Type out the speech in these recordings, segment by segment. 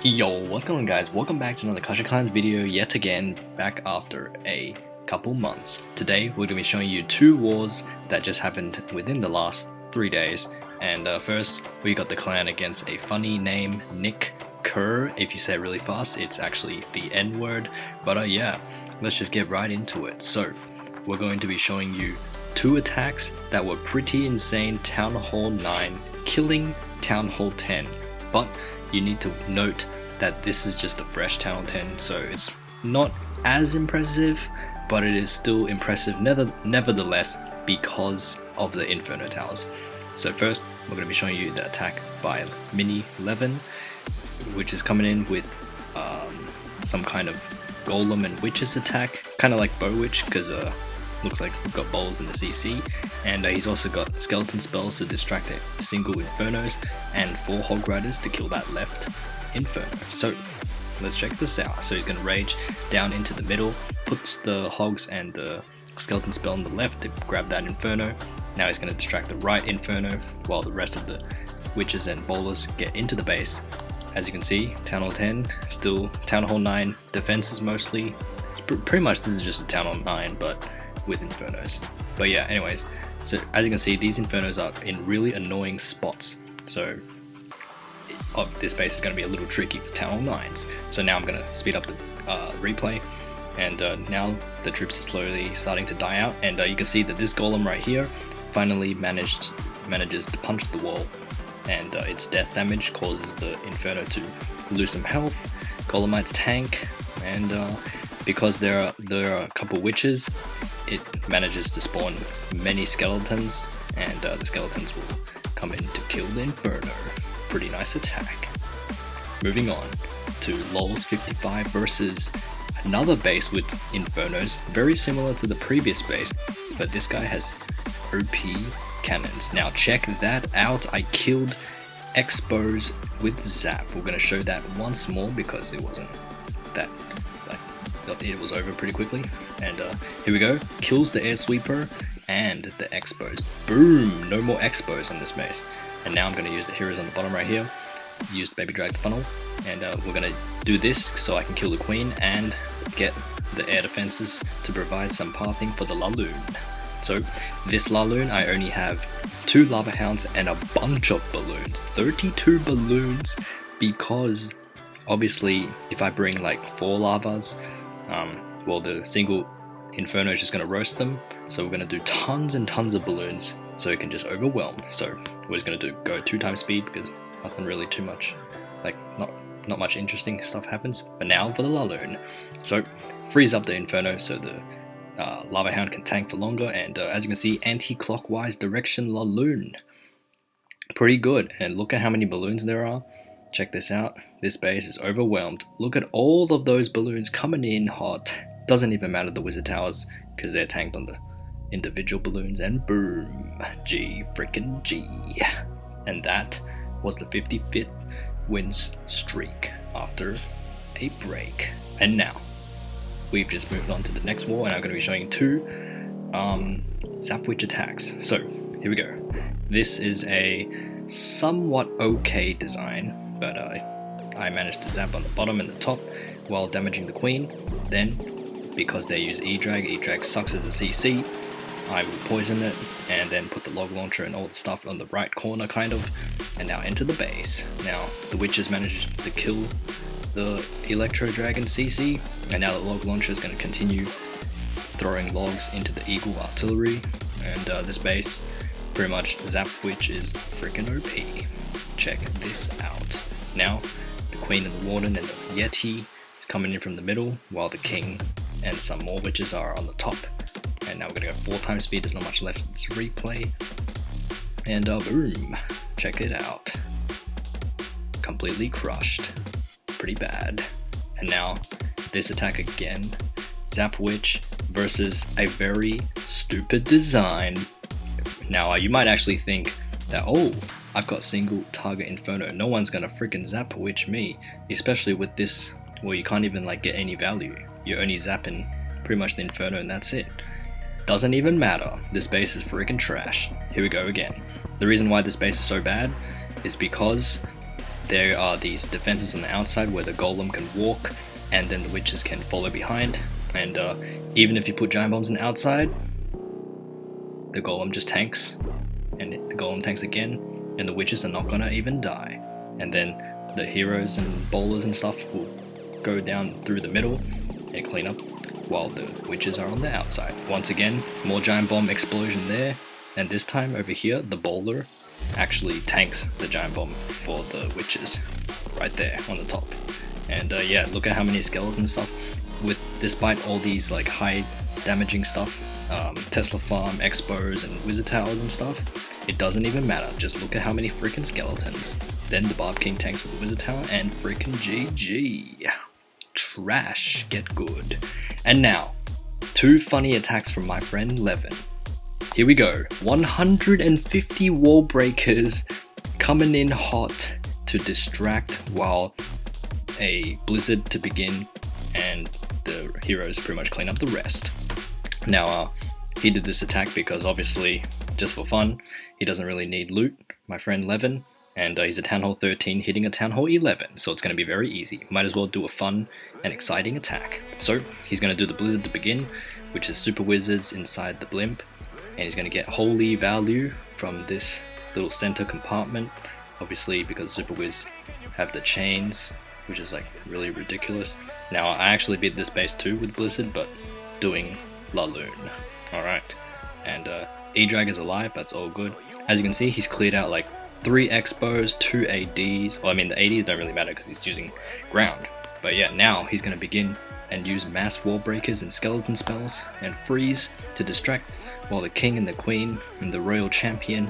Yo, what's going on guys? Welcome back to another Clash of Clans video yet again, back after a couple months. Today we're going to be showing you two wars that just happened within the last 3 days. And first we got the clan against a funny name, Nick Kerr. If you say it really fast, it's actually the N word. But yeah, let's just get right into it. So we're going to be showing you two attacks that were pretty insane. Town Hall 9 killing Town Hall 10. But you need to note that this is just a fresh Town Hall 10, so it's not as impressive, but it is still impressive nevertheless because of the Inferno Towers. So first, we're going to be showing you the attack by Mini Levin, which is coming in with some kind of Golem and Witches attack, kind of like Bow Witch, because looks like we've got bowls in the CC, and he's also got skeleton spells to distract a single Infernos and 4 Hog Riders to kill that left Inferno. So let's check this out. So he's going to rage down into the middle, puts the Hogs and the skeleton spell on the left to grab that Inferno. Now he's going to distract the right Inferno while the rest of the Witches and Bowlers get into the base. As you can see, Town Hall 10, still Town Hall 9 defenses mostly. Pretty much this is just a Town Hall 9, but with Infernos. But yeah, anyways, so as you can see, these Infernos are in really annoying spots. So this base is going to be a little tricky for Town Hall 9s. So now I'm going to speed up the replay, and now the troops are slowly starting to die out, and you can see that this Golem right here finally manages to punch the wall, and its death damage causes the Inferno to lose some health. Golemites tank, and because there are a couple witches, it manages to spawn many skeletons, and the skeletons will come in to kill the Inferno. Pretty nice attack. Moving on to LOL's 55 versus another base with Infernos, very similar to the previous base, but this guy has OP cannons. Now check that out, I killed Expos with Zap. We're going to show that once more because it wasn't that, it was over pretty quickly. And here we go, kills the air sweeper and the Expos. Boom, no more Expos on this base. And now I'm going to use the heroes on the bottom right here, use the baby drag funnel, and we're going to do this so I can kill the queen and get the air defenses to provide some pathing for the Laloon. So this Laloon, I only have 2 lava hounds and a bunch of balloons, 32 balloons, because obviously if I bring like 4 lavas, well, the single Inferno is just going to roast them, so we're going to do tons and tons of balloons so it can just overwhelm. So we're just going to go 2 times speed because nothing really too much, like not much interesting stuff happens. But now for the Laloon, so freeze up the Inferno so the Lava Hound can tank for longer, and as you can see, anti-clockwise direction Laloon, pretty good. And look at how many balloons there are. Check this out, this base is overwhelmed. Look at all of those balloons coming in hot. Doesn't even matter the wizard towers because they're tanked on the individual balloons, and boom, G freaking G. And that was the 55th win streak after a break. And now we've just moved on to the next war, and I'm going to be showing 2 Zap Witch attacks. So here we go. This is a somewhat okay design, but I managed to zap on the bottom and the top while damaging the queen. Then, because they use E-Drag sucks as a CC, I will poison it and then put the log launcher and all the stuff on the right corner kind of, and now enter the base. Now the witches managed to kill the Electro Dragon CC, and now the log launcher is going to continue throwing logs into the Eagle artillery, and this base, pretty much Zap Witch is freaking OP. Check this out. Now the Queen and the Warden and the Yeti is coming in from the middle, while the King and some more witches are on the top. And now we're going to go 4 times speed, there's not much left in this replay. And boom, check it out. Completely crushed. Pretty bad. And now this attack again, Zap Witch versus a very stupid design. Now you might actually think that, oh, I've got single target Inferno, no one's gonna freaking Zap Witch me, especially with this, well, you can't even like get any value. You're only zapping pretty much the Inferno and that's it. Doesn't even matter, this base is freaking trash. Here we go again. The reason why this base is so bad is because there are these defenses on the outside where the golem can walk and then the witches can follow behind, and even if you put giant bombs on the outside, the golem just tanks, and the golem tanks again, and the witches are not gonna even die. And then the heroes and bowlers and stuff will go down through the middle and clean up while the witches are on the outside. Once again, more giant bomb explosion there, and this time over here the bowler actually tanks the giant bomb for the witches right there on the top. And yeah, look at how many skeletons stuff, with despite all these like high damaging stuff, Tesla farm, expos and wizard towers and stuff, it doesn't even matter. Just look at how many freaking skeletons. Then the Barb King tanks with the wizard tower, and freaking GG. Trash, get good. And now, 2 funny attacks from my friend Levin. Here we go. 150 wall breakers coming in hot to distract while a blizzard to begin, and the heroes pretty much clean up the rest. Now, he did this attack because obviously, just for fun, he doesn't really need loot, my friend Levin, and he's a Town Hall 13 hitting a Town Hall 11, so it's going to be very easy. Might as well do a fun and exciting attack. So, he's going to do the blizzard to begin, which is super wizards inside the blimp, and he's going to get holy value from this little center compartment, obviously because super wiz have the chains, which is like really ridiculous. Now, I actually beat this base too with blizzard, but doing La Lune. Alright, and E-Drag is alive, that's all good. As you can see, he's cleared out like 3 expos, 2 ADs, well I mean the ADs don't really matter because he's using ground. But yeah, now he's going to begin and use mass wall breakers and skeleton spells and freeze to distract, while the king and the queen and the royal champion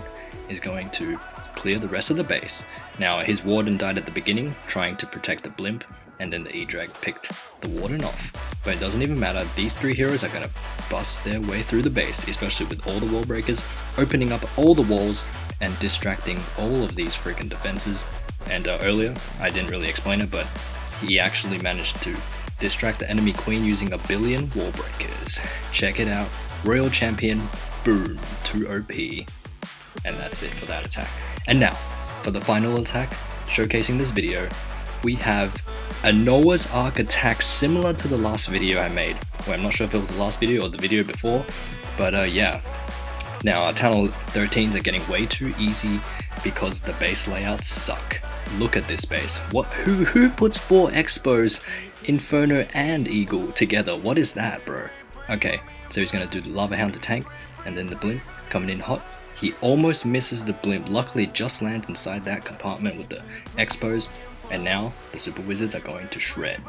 is going to clear the rest of the base. Now his warden died at the beginning trying to protect the blimp, and then the E-Drag picked the warden off. But it doesn't even matter, these 3 heroes are going to bust their way through the base, especially with all the wall breakers, opening up all the walls and distracting all of these freaking defenses. And earlier, I didn't really explain it, but he actually managed to distract the enemy queen using 1 billion wall breakers. Check it out, royal champion, boom, 2 OP. And that's it for that attack. And now, for the final attack, showcasing this video, we have a Noah's Ark attack similar to the last video I made. Well, I'm not sure if it was the last video or the video before, but yeah. Now, our Town Hall 13s are getting way too easy because the base layouts suck. Look at this base. Who puts 4 expos, Inferno and Eagle together? What is that, bro? Okay, so he's gonna do the Lava Hound to tank, and then the blimp coming in hot. He almost misses the blimp, luckily just lands inside that compartment with the expos, and now the super wizards are going to shred,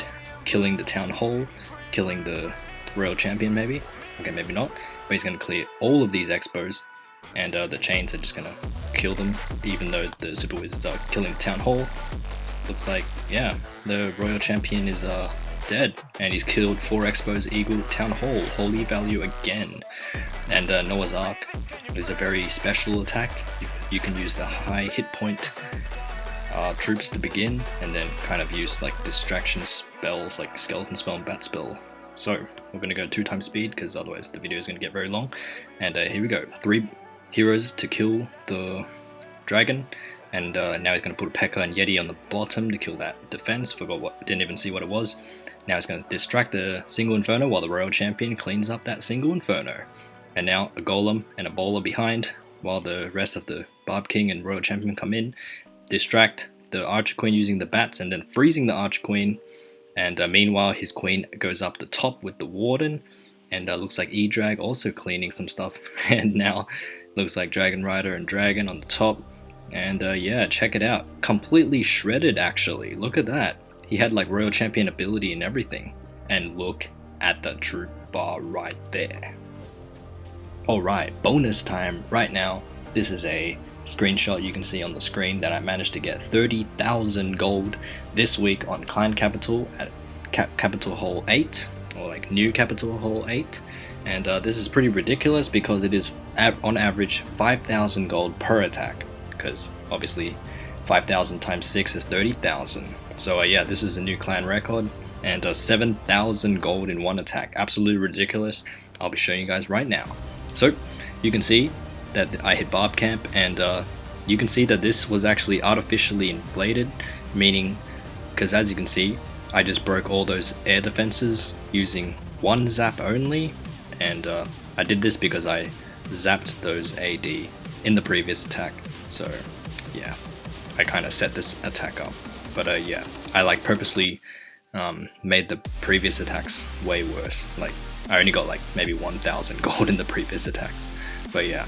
killing the Town Hall, killing the royal champion maybe, okay maybe not, but he's going to clear all of these expos, and the chains are just going to kill them, even though the super wizards are killing the Town Hall. Looks like, yeah, the royal champion is dead, and he's killed 4 expos, Eagle, Town Hall, holy value again. And Noah's Ark is a very special attack. You can use the high hit point troops to begin, and then kind of use like distraction spells like skeleton spell and bat spell. So we're going to go 2 times speed because otherwise the video is going to get very long. And here we go, 3 heroes to kill the dragon, and now he's going to put a P.E.K.K.A. and Yeti on the bottom to kill that defense. Forgot what, didn't even see what it was. Now he's going to distract the single inferno while the royal champion cleans up that single inferno. And now a golem and a bowler behind while the rest of the Barb King and royal champion come in, distract the archer queen using the bats and then freezing the archer queen. And meanwhile his queen goes up the top with the warden, and looks like E-Drag also cleaning some stuff. And now looks like Dragon Rider and Dragon on the top. And yeah, check it out, completely shredded actually, look at that. He had like royal champion ability and everything. And look at the troop bar right there. Alright, bonus time right now. This is a screenshot you can see on the screen that I managed to get 30,000 gold this week on Clan Capital at Capital Hall 8, or like New Capital Hall 8. And this is pretty ridiculous because it is on average 5,000 gold per attack, because obviously 5,000 times 6 is 30,000. So yeah, this is a new clan record, and 7,000 gold in 1 attack. Absolutely ridiculous. I'll be showing you guys right now. So you can see that I hit Barb Camp, and you can see that this was actually artificially inflated meaning, because as you can see, I just broke all those air defenses using one zap only, and I did this because I zapped those AD in the previous attack, so yeah, I kind of set this attack up. But yeah, I like purposely made the previous attacks way worse. Like, I only got like maybe 1,000 gold in the previous attacks. But yeah,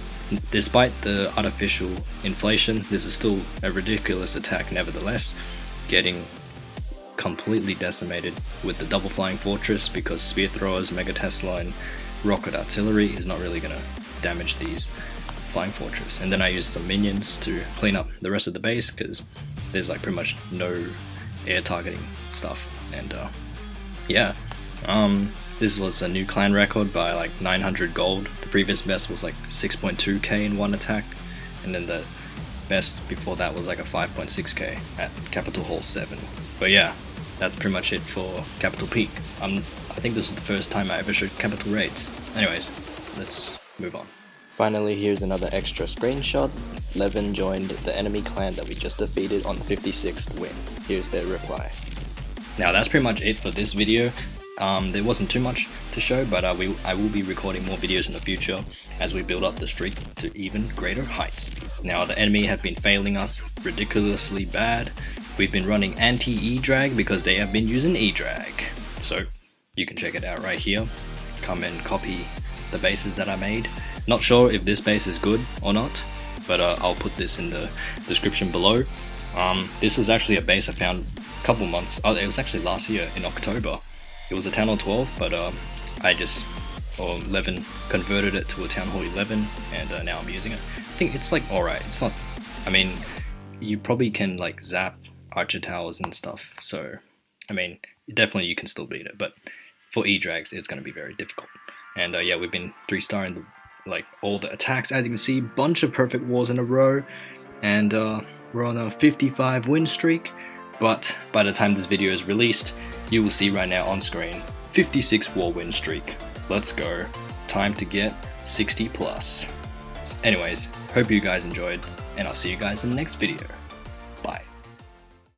despite the artificial inflation, this is still a ridiculous attack nevertheless, getting completely decimated with the double flying fortress, because spear throwers, mega Tesla, and rocket artillery is not really gonna damage these flying fortress. And then I used some minions to clean up the rest of the base, because there's like pretty much no air targeting stuff. And yeah, this was a new clan record by like 900 gold. The previous best was like 6.2k in one attack, and then the best before that was like a 5.6k at Capital Hall 7. But yeah, that's pretty much it for Capital Peak. I think this is the first time I ever showed Capital Raids. Anyways, let's move on. Finally, here's another extra screenshot. Levin joined the enemy clan that we just defeated on the 56th win. Here's their reply. Now that's pretty much it for this video. There wasn't too much to show, but I will be recording more videos in the future as we build up the streak to even greater heights. Now the enemy have been failing us ridiculously bad. We've been running anti-E-drag because they have been using E-drag. So you can check it out right here. Come and copy the bases that I made. Not sure if this base is good or not, but I'll put this in the description below. This was actually a base I found a couple months, it was actually last year in October. It was a Town Hall 12, but Levin converted it to a Town Hall 11, and now I'm using it. I think it's like alright. It's not, I mean, you probably can like zap archer towers and stuff, so I mean, definitely you can still beat it, but for E-drags it's going to be very difficult. And yeah, we've been 3-starring like all the attacks, as you can see, bunch of perfect wars in a row, and we're on a 55 win streak. But by the time this video is released, you will see right now on screen 56 war win streak. Let's go. Time to get 60 plus. Anyways, hope you guys enjoyed, and I'll see you guys in the next video.